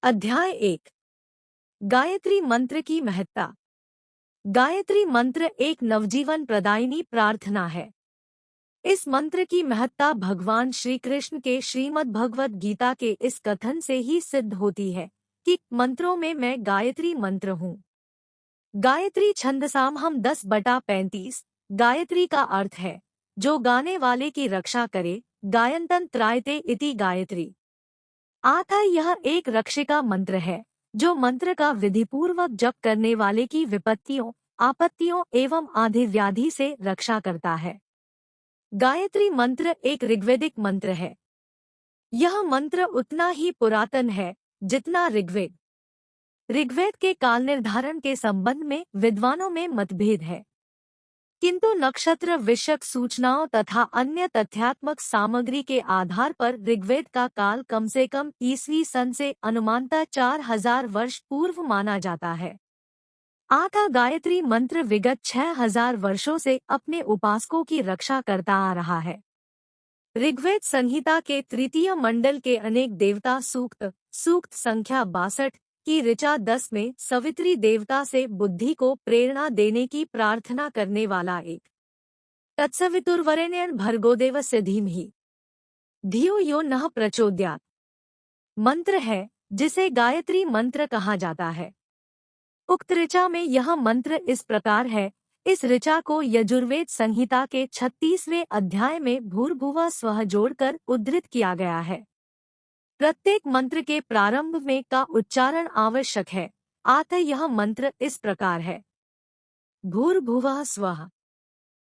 अध्याय 1। गायत्री मंत्र की महत्ता। गायत्री मंत्र एक नवजीवन प्रदायिनी प्रार्थना है। इस मंत्र की महत्ता भगवान श्री कृष्ण के श्रीमद् भगवद गीता के इस कथन से ही सिद्ध होती है कि मंत्रों में मैं गायत्री मंत्र हूँ। गायत्री छंदसामहम 10/35। गायत्री का अर्थ है जो गाने वाले की रक्षा करे। गायन्तन त्रायते इति गायत्री। अतः यह एक रक्षिका मंत्र है जो मंत्र का विधिपूर्वक जप करने वाले की विपत्तियों, आपत्तियों एवं आधि व्याधि से रक्षा करता है। गायत्री मंत्र एक ऋग्वेदिक मंत्र है। यह मंत्र उतना ही पुरातन है जितना ऋग्वेद। ऋग्वेद के काल निर्धारण के संबंध में विद्वानों में मतभेद है, किंतु नक्षत्र विषयक सूचनाओं तथा अन्य तथ्यात्मक सामग्री के आधार पर ऋग्वेद का काल कम से कम ईस्वी सन से अनुमानतः 4000 वर्ष पूर्व माना जाता है। अतः गायत्री मंत्र विगत 6000 वर्षों से अपने उपासकों की रक्षा करता आ रहा है। ऋग्वेद संहिता के तृतीय मंडल के अनेक देवता सूक्त संख्या 62 की ऋचा 10 में सवित्री देवता से बुद्धि को प्रेरणा देने की प्रार्थना करने वाला एक तत्सवितुर्वरेण्यं भर्गोदेवस्य धीमहि धियो यो नः प्रचोदयात् मंत्र है जिसे गायत्री मंत्र कहा जाता है। उक्त ऋचा में यह मंत्र इस प्रकार है। इस ऋचा को यजुर्वेद संहिता के 36वें अध्याय में भूर्भुवः स्वः जोड़कर उद्धृत किया गया है। प्रत्येक मंत्र के प्रारंभ में का उच्चारण आवश्यक है। अतः यह मंत्र इस प्रकार है। भूर्भुवः स्वः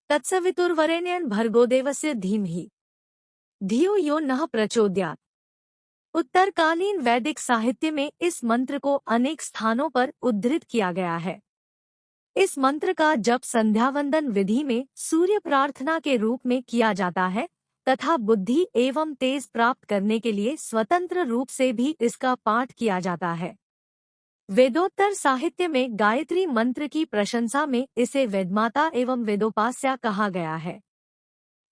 तत्सवितुर्वरेण्यं भर्गोदेवस्य धीमहि धियो यो नः प्रचोदयात्। उत्तरकालीन वैदिक साहित्य में इस मंत्र को अनेक स्थानों पर उद्धृत किया गया है। इस मंत्र का जप संध्यावंदन विधि में सूर्य प्रार्थना के रूप में किया जाता है तथा बुद्धि एवं तेज प्राप्त करने के लिए स्वतंत्र रूप से भी इसका पाठ किया जाता है। वेदोत्तर साहित्य में गायत्री मंत्र की प्रशंसा में इसे वेदमाता एवं वेदोपास्या कहा गया है।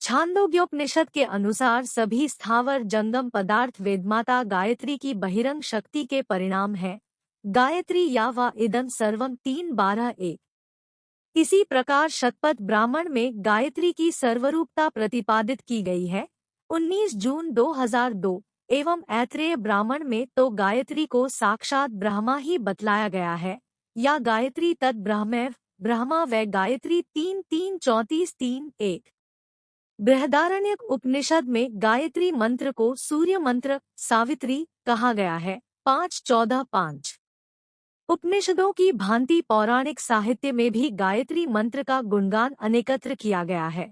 छांदोग्योपनिषद के अनुसार सभी स्थावर जंगम पदार्थ वेदमाता गायत्री की बहिरंग शक्ति के परिणाम है। गायत्री या वा इदं सर्वम 3:12-1। इसी प्रकार शतपथ ब्राह्मण में गायत्री की सर्वरूपता प्रतिपादित की गई है 19 जून 2002 एवं ऐत्रेय ब्राह्मण में तो गायत्री को साक्षात ब्रह्मा ही बतलाया गया है या गायत्री तत् ब्रह्मैव ब्रह्मा व गायत्री 3:3-34-3-1। बृहदारण्यक उपनिषद में गायत्री मंत्र को सूर्य मंत्र सावित्री कहा गया है 5:14-5। उपनिषदों की भांति पौराणिक साहित्य में भी गायत्री मंत्र का गुणगान अनेकत्र किया गया है।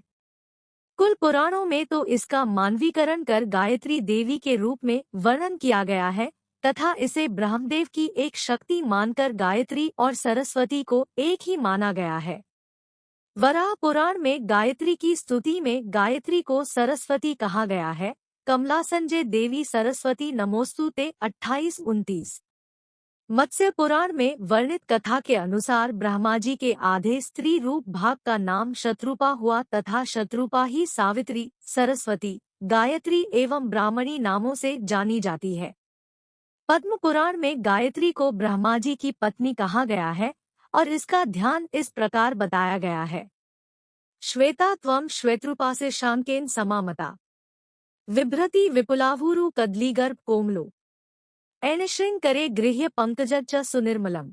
कुल पुराणों में तो इसका मानवीकरण कर गायत्री देवी के रूप में वर्णन किया गया है तथा इसे ब्रह्मदेव की एक शक्ति मानकर गायत्री और सरस्वती को एक ही माना गया है। वराह पुराण में गायत्री की स्तुति में गायत्री को सरस्वती कहा गया है। कमलासंजय देवी सरस्वती नमोस्तुते 28-29। मत्स्य पुराण में वर्णित कथा के अनुसार ब्रह्माजी के आधे स्त्री रूप भाग का नाम शत्रुपा हुआ तथा शत्रुपा ही सावित्री, सरस्वती, गायत्री एवं ब्राह्मणी नामों से जानी जाती है। पद्म पुराण में गायत्री को ब्रह्माजी की पत्नी कहा गया है और इसका ध्यान इस प्रकार बताया गया है। श्वेता त्वं श्वेतरूपासे शांकेन समामता विभ्रति विपुलाभूरु कदलीगर्भ कोमलो ऐनश्रिंग करे गृह्य पंकजच्च सुनिर्मलम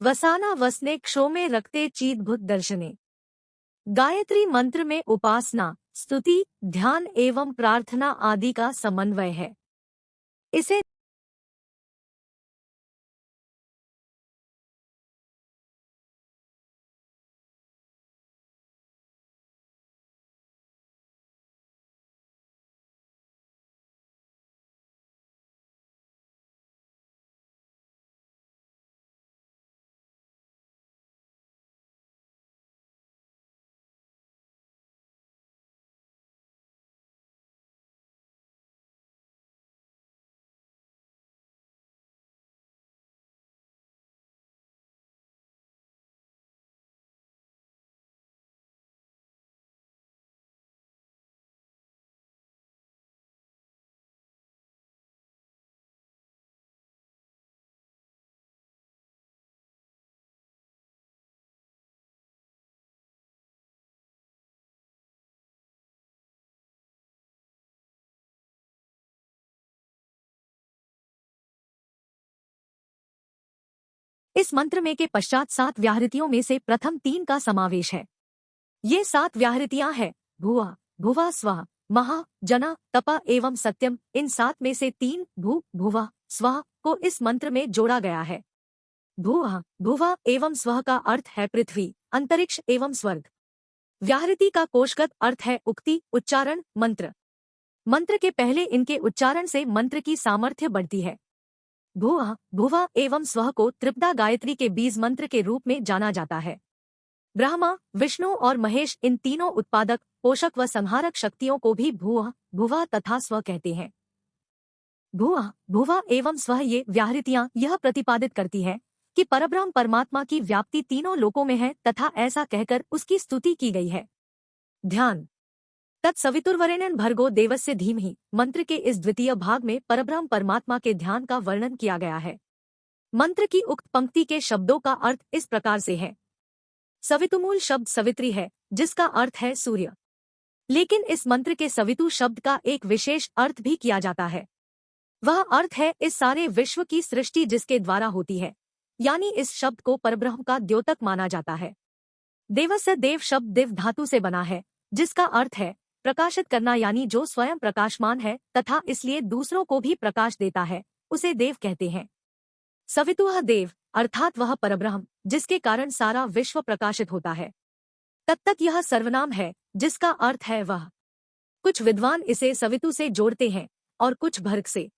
वसाना वसने क्षोमे रक्ते चीदभुत दर्शने। गायत्री मंत्र में उपासना, स्तुति, ध्यान एवं प्रार्थना आदि का समन्वय है। इसे इस मंत्र में के पश्चात 7 व्याहृतियों में से प्रथम 3 का समावेश है। ये 7 व्याहृतियां हैं भुवा, भुवा स्वः, महा, जना, तपा एवं सत्यम। इन 7 में से 3 भू, भुवा, स्वः को इस मंत्र में जोड़ा गया है। भुवा, भुवा एवं स्वः का अर्थ है पृथ्वी, अंतरिक्ष एवं स्वर्ग। व्याहृति का कोशगत अर्थ है उक्ति, उच्चारण, मंत्र। मंत्र के पहले इनके उच्चारण से मंत्र की सामर्थ्य बढ़ती है। भुवा, भुवा एवं स्वः को त्रिपदा गायत्री के बीज मंत्र के रूप में जाना जाता है। ब्रह्मा, विष्णु और महेश इन तीनों उत्पादक, पोषक व संहारक शक्तियों को भी भुवा, भुवा तथा स्व कहते हैं। भुवा, भुवा एवं स्वः ये व्याहृतियां यह प्रतिपादित करती है कि परब्रह्म परमात्मा की व्याप्ति तीनों लोकों में है तथा ऐसा कहकर उसकी स्तुति की गई है। ध्यान। तत्सवितुर्वरेण्यं भर्गो देवस्य धीमहि मंत्र के इस द्वितीय भाग में परब्रह्म परमात्मा के ध्यान का वर्णन किया गया है। मंत्र की उक्त पंक्ति के शब्दों का अर्थ इस प्रकार से है। सवितुमूल शब्द सवित्री है, जिसका अर्थ है सूर्य। लेकिन इस मंत्र के सवितु शब्द का एक विशेष अर्थ भी किया जाता है। वह अर्थ है इस सारे विश्व की सृष्टि जिसके द्वारा होती है, यानी इस शब्द को परब्रह्म का द्योतक माना जाता है। देवस्य देव शब्द दिव धातु से बना है, जिसका अर्थ है प्रकाशित करना, यानी जो स्वयं प्रकाशमान है तथा इसलिए दूसरों को भी प्रकाश देता है, उसे देव कहते हैं। सवितुः देव अर्थात वह परब्रह्म जिसके कारण सारा विश्व प्रकाशित होता है। तत्तक यह सर्वनाम है जिसका अर्थ है वह। कुछ विद्वान इसे सवितु से जोड़ते हैं और कुछ भर्ग से।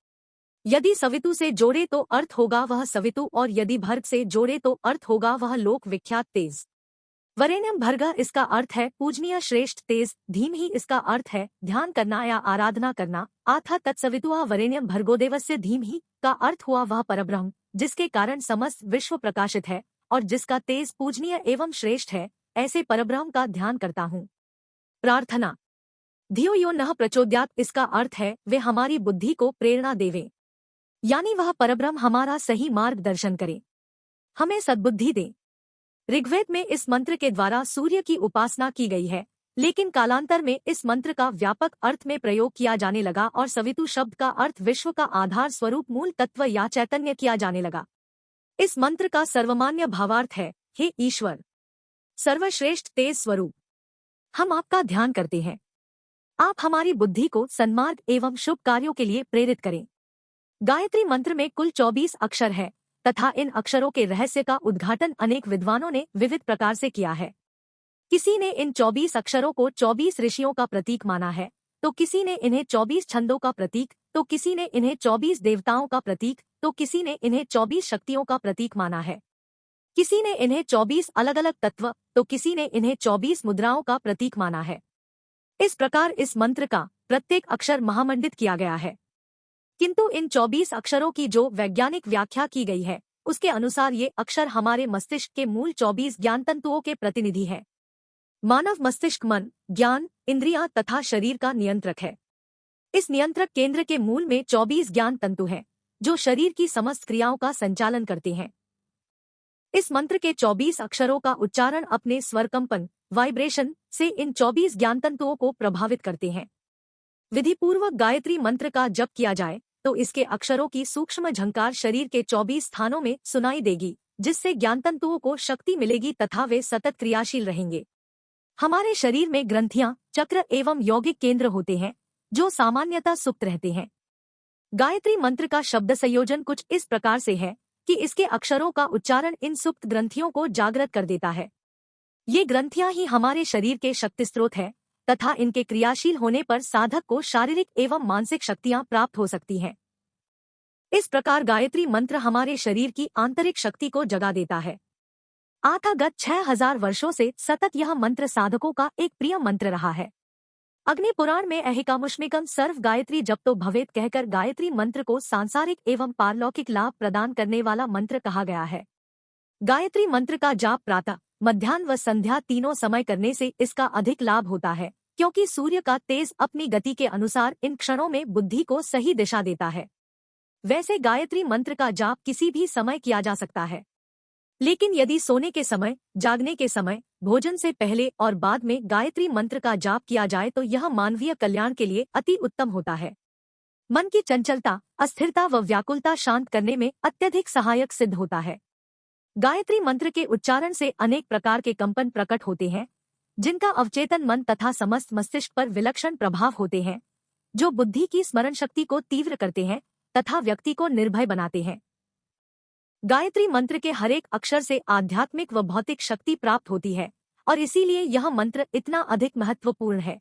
यदि सवितु से जोड़े तो अर्थ होगा वह सवितु, और यदि भर्ग से जोड़े तो अर्थ होगा वह लोक विख्यात तेज। वरेण्यम भर्ग इसका अर्थ है पूजनीय श्रेष्ठ तेज। धीमहि इसका अर्थ है ध्यान करना या आराधना करना। आथा तत्सवितुः वरेण्यम भर्गोदेवस्य धीमहि का अर्थ हुआ वह परब्रह्म जिसके कारण समस्त विश्व प्रकाशित है और जिसका तेज पूजनीय एवं श्रेष्ठ है। ऐसे परब्रह्म का ध्यान करता हूँ। प्रार्थना। धियो यो नः प्रचोदयात् इसका अर्थ है वे हमारी बुद्धि को प्रेरणा देवे, यानी वह परब्रह्म हमारा सही मार्गदर्शन करे, हमें सद्बुद्धि दे। ऋग्वेद में इस मंत्र के द्वारा सूर्य की उपासना की गई है, लेकिन कालांतर में इस मंत्र का व्यापक अर्थ में प्रयोग किया जाने लगा और सवितु शब्द का अर्थ विश्व का आधार स्वरूप मूल तत्व या चैतन्य किया जाने लगा। इस मंत्र का सर्वमान्य भावार्थ है हे ईश्वर, सर्वश्रेष्ठ तेज स्वरूप, हम आपका ध्यान करते हैं। आप हमारी बुद्धि को सन्मार्ग एवं शुभ कार्यों के लिए प्रेरित करें। गायत्री मंत्र में कुल 24 अक्षर है तथा इन अक्षरों के रहस्य का उद्घाटन अनेक विद्वानों ने विविध प्रकार से किया है। किसी ने इन 24 अक्षरों को 24 ऋषियों का प्रतीक माना है, तो किसी ने इन्हें 24 छंदों का प्रतीक, तो किसी ने इन्हें 24 देवताओं का प्रतीक, तो किसी ने इन्हें 24 शक्तियों का प्रतीक माना है। किसी ने इन्हें 24 अलग अलग तत्व, तो किसी ने इन्हें 24 मुद्राओं का प्रतीक माना है। इस प्रकार इस मंत्र का प्रत्येक अक्षर महामंडित किया गया है, किंतु इन 24 अक्षरों की जो वैज्ञानिक व्याख्या की गई है उसके अनुसार ये अक्षर हमारे मस्तिष्क के मूल 24 ज्ञान तंतुओं के प्रतिनिधि है। मानव मस्तिष्क मन, ज्ञान, इंद्रियां तथा शरीर का नियंत्रक है। इस नियंत्रक केंद्र के मूल में 24 ज्ञान तंतु हैं, जो शरीर की समस्त क्रियाओं का संचालन करते हैं। इस मंत्र के 24 अक्षरों का उच्चारण अपने स्वर कंपन, वाइब्रेशन से इन 24 ज्ञान तंतुओं को प्रभावित करते हैं। विधिपूर्वक गायत्री मंत्र का जप किया जाए तो इसके अक्षरों की सूक्ष्म झंकार शरीर के 24 स्थानों में सुनाई देगी, जिससे ज्ञानतंतुओं को शक्ति मिलेगी तथा वे सतत क्रियाशील रहेंगे। हमारे शरीर में ग्रंथियां, चक्र एवं यौगिक केंद्र होते हैं, जो सामान्यतः सुप्त रहते हैं। गायत्री मंत्र का शब्द संयोजन कुछ इस प्रकार से है कि इसके अक्षरों का उच्चारण इन सुप्त ग्रंथियों को जागृत कर देता है। ये ग्रंथियां ही हमारे शरीर के शक्ति स्रोत है तथा इनके क्रियाशील होने पर साधक को शारीरिक एवं मानसिक शक्तियां प्राप्त हो सकती हैं। इस प्रकार गायत्री मंत्र हमारे शरीर की आंतरिक शक्ति को जगा देता है। गत 6000 वर्षों से सतत यह मंत्र साधकों का एक प्रिय मंत्र रहा है। अग्नि पुराण में अहिकामुष्मिकम सर्व गायत्री जप तो भवेत कहकर गायत्री मंत्र को सांसारिक एवं पारलौकिक लाभ प्रदान करने वाला मंत्र कहा गया है। गायत्री मंत्र का जाप प्रातः, मध्याह्न व संध्या तीनों समय करने से इसका अधिक लाभ होता है, क्योंकि सूर्य का तेज अपनी गति के अनुसार इन क्षणों में बुद्धि को सही दिशा देता है। वैसे गायत्री मंत्र का जाप किसी भी समय किया जा सकता है, लेकिन यदि सोने के समय, जागने के समय, भोजन से पहले और बाद में गायत्री मंत्र का जाप किया जाए तो यह मानवीय कल्याण के लिए अति उत्तम होता है। मन की चंचलता, अस्थिरता व व्याकुलता शांत करने में अत्यधिक सहायक सिद्ध होता है। गायत्री मंत्र के उच्चारण से अनेक प्रकार के कंपन प्रकट होते हैं, जिनका अवचेतन मन तथा समस्त मस्तिष्क पर विलक्षण प्रभाव होते हैं, जो बुद्धि की स्मरण शक्ति को तीव्र करते हैं तथा व्यक्ति को निर्भय बनाते हैं। गायत्री मंत्र के हरेक अक्षर से आध्यात्मिक व भौतिक शक्ति प्राप्त होती है और इसीलिए यह मंत्र इतना अधिक महत्वपूर्ण है।